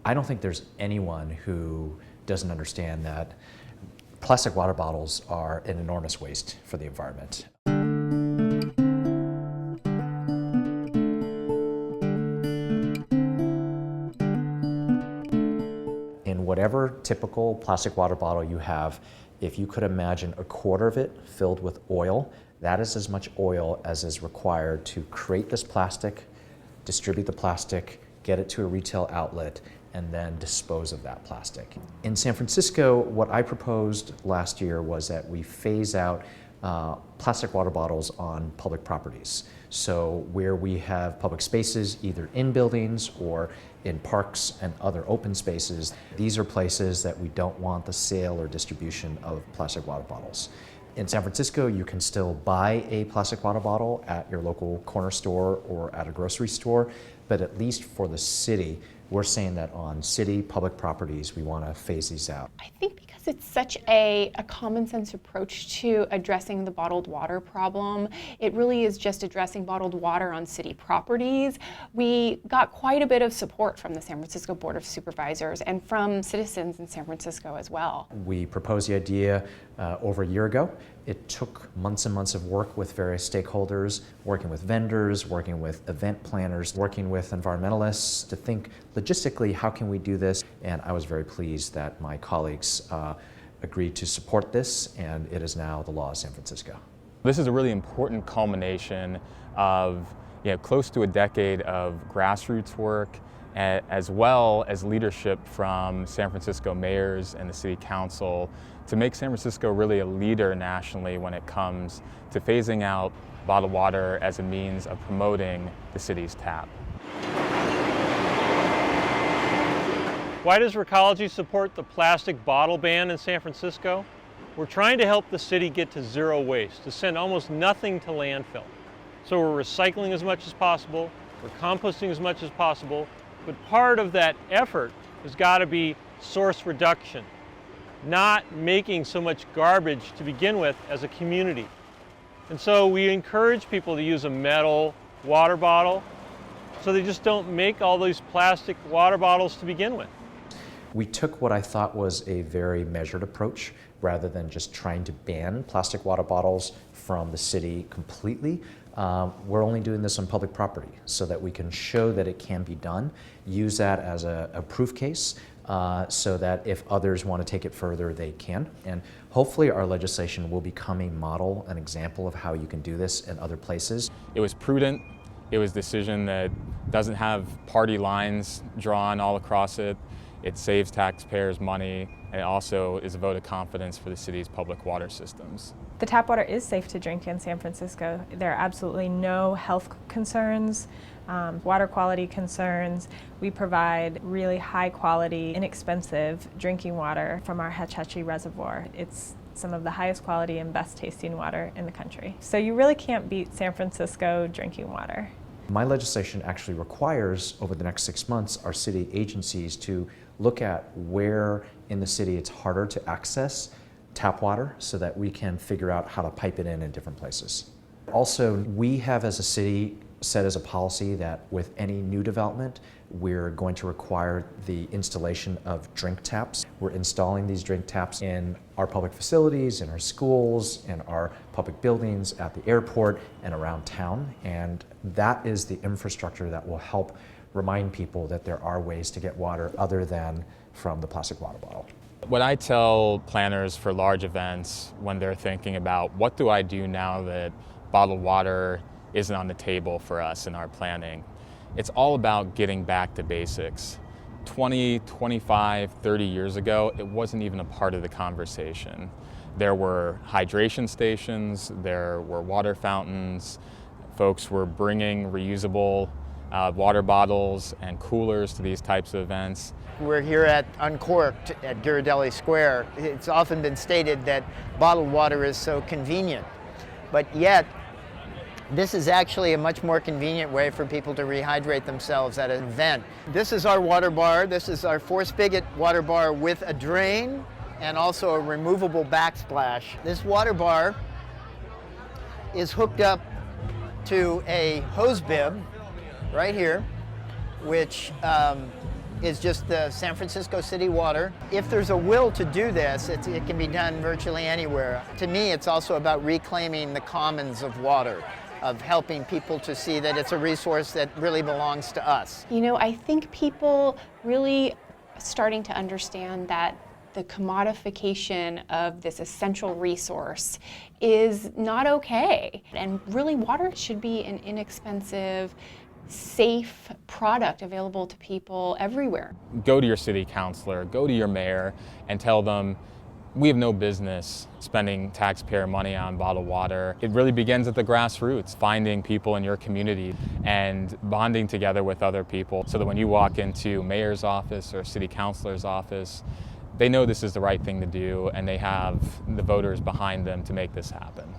I don't think there's anyone who doesn't understand that plastic water bottles are an enormous waste for the environment. In whatever typical plastic water bottle you have, if you could imagine a quarter of it filled with oil, that is as much oil as is required to create this plastic, distribute the plastic, get it to a retail outlet, and then dispose of that plastic. In San Francisco, what I proposed last year was that we phase out plastic water bottles on public properties. So where we have public spaces, either in buildings or in parks and other open spaces, these are places that we don't want the sale or distribution of plastic water bottles. In San Francisco, you can still buy a plastic water bottle at your local corner store or at a grocery store, but at least for the city, we're saying that on city public properties, we want to phase these out. I think because it's such a common sense approach to addressing the bottled water problem, it really is just addressing bottled water on city properties. We got quite a bit of support from the San Francisco Board of Supervisors and from citizens in San Francisco as well. We proposed the idea over a year ago. It took months and months of work with various stakeholders, working with vendors, working with event planners, working with environmentalists to think logistically, how can we do this? And I was very pleased that my colleagues agreed to support this, and it is now the law of San Francisco. This is a really important culmination of close to a decade of grassroots work, as well as leadership from San Francisco mayors and the city council to make San Francisco really a leader nationally when it comes to phasing out bottled water as a means of promoting the city's tap. Why does Recology support the plastic bottle ban in San Francisco? We're trying to help the city get to zero waste, to send almost nothing to landfill. So we're recycling as much as possible, we're composting as much as possible, but part of that effort has got to be source reduction, not making so much garbage to begin with as a community. And so we encourage people to use a metal water bottle so they just don't make all these plastic water bottles to begin with. We took what I thought was a very measured approach rather than just trying to ban plastic water bottles from the city completely. We're only doing this on public property so that we can show that it can be done, use that as a proof case so that if others want to take it further, they can. And hopefully our legislation will become a model, an example of how you can do this in other places. It was prudent. It was a decision that doesn't have party lines drawn all across it. It saves taxpayers money, and it also is a vote of confidence for the city's public water systems. The tap water is safe to drink in San Francisco. There are absolutely no health concerns, water quality concerns. We provide really high quality, inexpensive drinking water from our Hetch Hetchy Reservoir. It's some of the highest quality and best tasting water in the country. So you really can't beat San Francisco drinking water. My legislation actually requires, over the next 6 months, our city agencies to look at where in the city it's harder to access tap water so that we can figure out how to pipe it in different places. Also, we have as a city set as a policy that with any new development, we're going to require the installation of drink taps. We're installing these drink taps in our public facilities, in our schools, in our public buildings, at the airport, and around town. And that is the infrastructure that will help remind people that there are ways to get water other than from the plastic water bottle. What I tell planners for large events when they're thinking about what do I do now that bottled water isn't on the table for us in our planning, it's all about getting back to basics. 20, 25, 30 years ago, it wasn't even a part of the conversation. There were hydration stations, there were water fountains, folks were bringing reusable water bottles and coolers to these types of events. We're here at Uncorked at Ghirardelli Square. It's often been stated that bottled water is so convenient, but yet this is actually a much more convenient way for people to rehydrate themselves at an event. This is our water bar. This is our 4-spigot water bar with a drain and also a removable backsplash. This water bar is hooked up to a hose bib right here, which is just the San Francisco City Water. If there's a will to do this, it can be done virtually anywhere. To me, it's also about reclaiming the commons of water, of helping people to see that it's a resource that really belongs to us. You know, I think people really starting to understand that the commodification of this essential resource is not okay. And really, water should be an inexpensive, safe product available to people everywhere. Go to your city councilor, go to your mayor, and tell them, we have no business spending taxpayer money on bottled water. It really begins at the grassroots, finding people in your community and bonding together with other people so that when you walk into mayor's office or city councilor's office, they know this is the right thing to do and they have the voters behind them to make this happen.